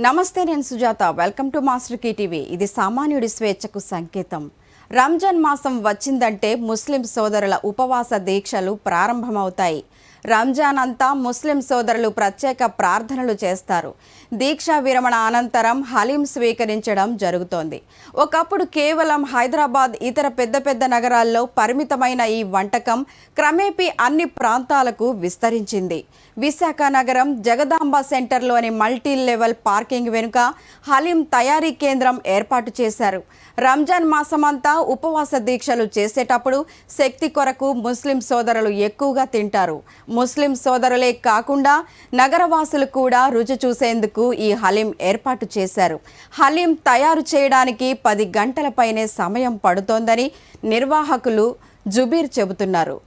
నమస్తే, నేను Sujatha. Welcome to master key TV. ఇది సామాన్యుడి స్వేచ్ఛకు సంకేతం. రంజాన్ మాసం వచ్చిందంటే ముస్లిం సోదరుల ఉపవాస దీక్షలు ప్రారంభమవుతాయి. రంజాన్ అంతా ముస్లిం సోదరులు ప్రత్యేక ప్రార్థనలు చేస్తారు. దీక్షా విరమణ అనంతరం హలీం స్వీకరించడం జరుగుతోంది. ఒకప్పుడు కేవలం హైదరాబాద్, ఇతర పెద్ద పెద్ద నగరాల్లో పరిమితమైన ఈ వంటకం క్రమేపీ అన్ని ప్రాంతాలకు విస్తరించింది. విశాఖ నగరం జగదాంబ సెంటర్లోని మల్టీ లెవెల్ పార్కింగ్ వెనుక హలీం తయారీ కేంద్రం ఏర్పాటు చేశారు. రంజాన్ మాసమంతా ఉపవాస దీక్షలు చేసేటప్పుడు శక్తి కొరకు ముస్లిం సోదరులు ఎక్కువగా తింటారు. ముస్లిం సోదరులే కాకుండా నగరవాసులు కూడా రుచి చూసేందుకు ఈ హలీం ఏర్పాటు చేశారు. హలీం తయారు చేయడానికి 10 గంటల పైనే సమయం పడుతోందని నిర్వాహకులు జుబీర్ చెబుతున్నారు.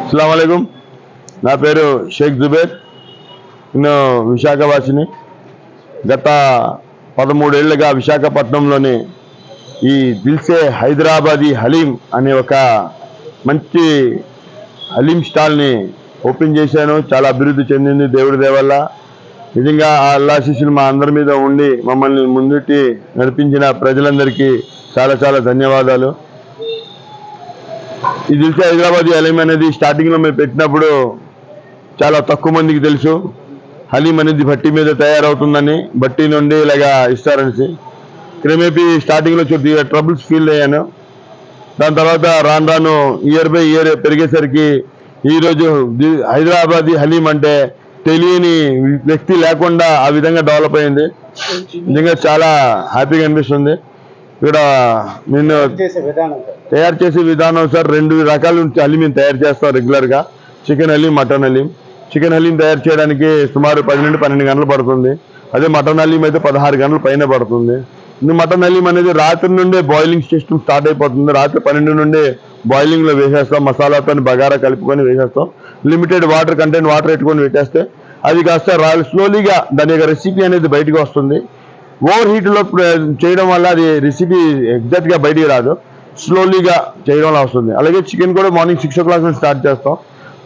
అస్సలాముఅలైకుం. నా పేరు షేక్ జుబేర్. నేను విశాఖవాసిని. గత 13 ఏళ్లుగా విశాఖపట్నంలోని ఈ దిల్సే హైదరాబాదీ హలీం అనే ఒక మంచి హలీం స్టాల్ని ఓపెన్ చేశాను. చాలా అభివృద్ధి చెందింది దేవుడి దయ వల్ల. నిజంగా ఆ అల్లా ఆశీస్సులు మా అందరి మీద ఉండి మమ్మల్ని ముందుకి నడిపించిన ప్రజలందరికీ చాలా చాలా ధన్యవాదాలు. ఈ దిల్సే హైదరాబాదీ హలీం అనేది స్టార్టింగ్లో మేము పెట్టినప్పుడు చాలా తక్కువ మందికి తెలుసు. హలీం అనేది బట్టి మీద తయారవుతుందని, బట్టి నుండి ఇలాగా ఇస్తారనేసి. క్రమేపీ స్టార్టింగ్లో కొద్దిగా ట్రబుల్స్ ఫీల్ అయ్యాను. దాని తర్వాత రాను రాను ఇయర్ బై ఇయర్ పెరిగేసరికి ఈరోజు హైదరాబాదీ హలీం అంటే తెలియని వ్యక్తి లేకుండా ఆ విధంగా డెవలప్ అయింది. నిజంగా చాలా హ్యాపీగా అనిపిస్తుంది. ఇక్కడ నేను తయారు చేసే విధానం సార్, 2 రకాల హలీం మేము తయారు చేస్తాం రెగ్యులర్గా. Chicken haleem, mutton haleem. Chicken haleem తయారు చేయడానికి సుమారు 10 నుండి 12 గంటలు పడుతుంది. అదే మటన్ హలీం అయితే 16 గంటల పైన పడుతుంది. మటన్ హలీం అనేది రాత్రి నుండే బాయిలింగ్ సిస్టమ్ స్టార్ట్ అయిపోతుంది. రాత్రి 12 నుండి బాయిలింగ్లో వేసేస్తాం. మసాలాతో బగారా కలుపుకొని వేసేస్తాం. లిమిటెడ్ వాటర్ కంటెంట్ వాటర్ పెట్టుకొని పెట్టేస్తే అది కాస్త స్లోలీగా దాని యొక్క రెసిపీ అనేది బయటకు వస్తుంది. ఓవర్ హీట్లో చేయడం వల్ల అది రెసిపీ ఎగ్జాక్ట్గా బయటికి రాదు. స్లోలీగా చేయడం వల్ల వస్తుంది. అలాగే చికెన్ కూడా మార్నింగ్ 6 o'clock నుంచి స్టార్ట్ చేస్తాం.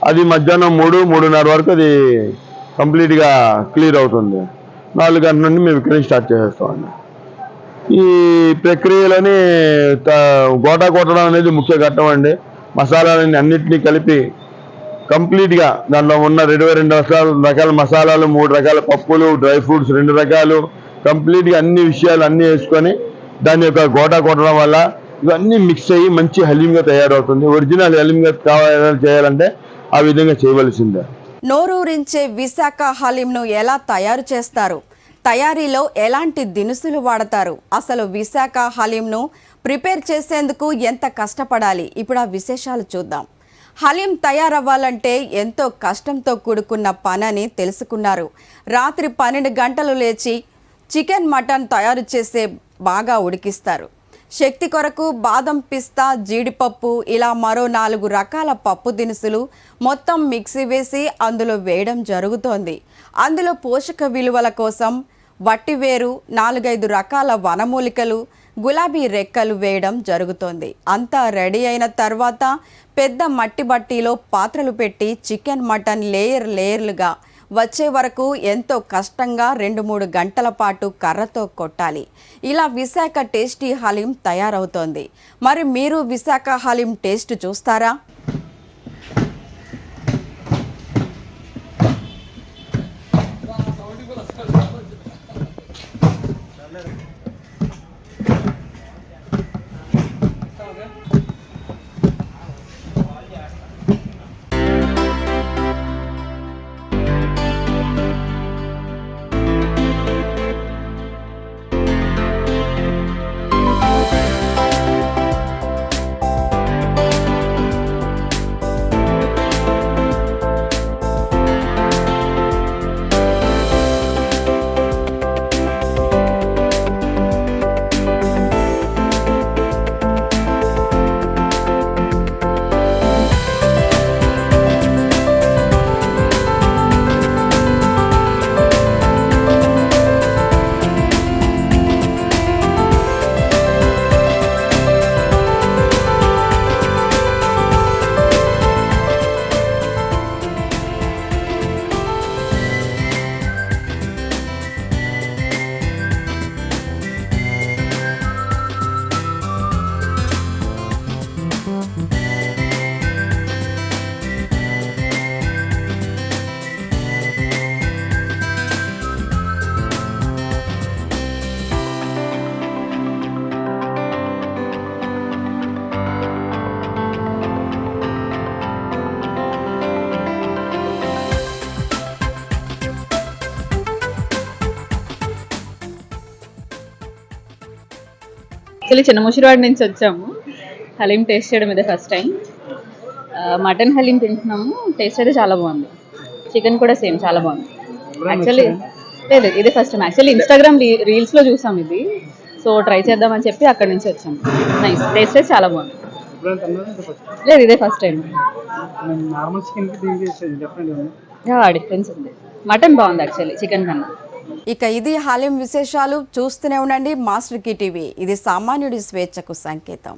అది మధ్యాహ్నం 3-3:30 వరకు అది కంప్లీట్గా క్లియర్ అవుతుంది. 4 గంటల నుండి మేము ఇక్కడి నుంచి స్టార్ట్ చేసేస్తామండి. ఈ ప్రక్రియలోని గోటా కొట్టడం అనేది ముఖ్య ఘట్టం అండి. మసాలాలని అన్నింటినీ కలిపి కంప్లీట్గా దాంట్లో ఉన్న 22 రకాల మసాలాలు, 3 రకాల పప్పులు, డ్రై ఫ్రూట్స్ 2 రకాలు, కంప్లీట్గా అన్ని విషయాలు అన్నీ వేసుకొని దాని యొక్క గోటా కొట్టడం వల్ల ఇవన్నీ మిక్స్ అయ్యి మంచి హలీంగా తయారవుతుంది. ఒరిజినల్ హలీంగా చేయాలంటే ఆ విధంగా చేయవలసిందే. నోరూరించే విశాఖ హలీంను ఎలా తయారు చేస్తారు? తయారీలో ఎలాంటి దినుసులు వాడతారు? అసలు విశాఖ హలీంను ప్రిపేర్ చేసేందుకు ఎంత కష్టపడాలి? ఇప్పుడు ఆ విశేషాలు చూద్దాం. హలీం తయారవ్వాలంటే ఎంతో కష్టంతో కూడుకున్న పనని తెలుసుకున్నారు. రాత్రి 12 గంటలు లేచి చికెన్, మటన్ తయారు చేసే బాగా ఉడికిస్తారు. శక్తి కొరకు బాదం, పిస్తా, జీడిపప్పు ఇలా మరో 4 రకాల పప్పు దినుసులు మొత్తం మిక్సీ వేసి అందులో వేయడం జరుగుతోంది. అందులో పోషక విలువల కోసం వట్టివేరు, 4-5 రకాల వనమూలికలు, గులాబీ రెక్కలు వేయడం జరుగుతోంది. అంతా రెడీ అయిన తర్వాత పెద్ద మట్టి బట్టీలో పాత్రలు పెట్టి చికెన్, మటన్ లేయర్లుగా వచ్చే వరకు ఎంతో కష్టంగా 2-3 గంటల పాటు కర్రతో కొట్టాలి. ఇలా విశాఖ టేస్టీ హలీం తయారవుతోంది. మరి మీరు విశాఖ హలీం టేస్ట్ చూస్తారా? యాక్చువల్లీ చిన్న ముషిరివాడ నుంచి వచ్చాము. హలీం టేస్ట్ చేయడం ఇదే ఫస్ట్ టైం. మటన్ హలీం తింటున్నాము. టేస్ట్ అయితే చాలా బాగుంది. చికెన్ కూడా సేమ్ చాలా బాగుంది. యాక్చువల్లీ లేదు, ఇదే ఫస్ట్ టైం. యాక్చువల్లీ ఇన్స్టాగ్రామ్ రీల్స్లో చూసాం ఇది, సో ట్రై చేద్దామని చెప్పి అక్కడి నుంచి వచ్చాము. నైస్, టేస్ట్ అయితే చాలా బాగుంది. లేదు, ఇదే ఫస్ట్ టైం. డిఫరెన్స్ ఉంది. మటన్ బాగుంది యాక్చువల్లీ చికెన్ కన్నా. ఇక ఇది హలీం విశేషాలు. చూస్తూనే ఉండండి మాస్టర్ కి టీవీ. ఇది సామాన్యుడి స్వేచ్ఛకు సంకేతం.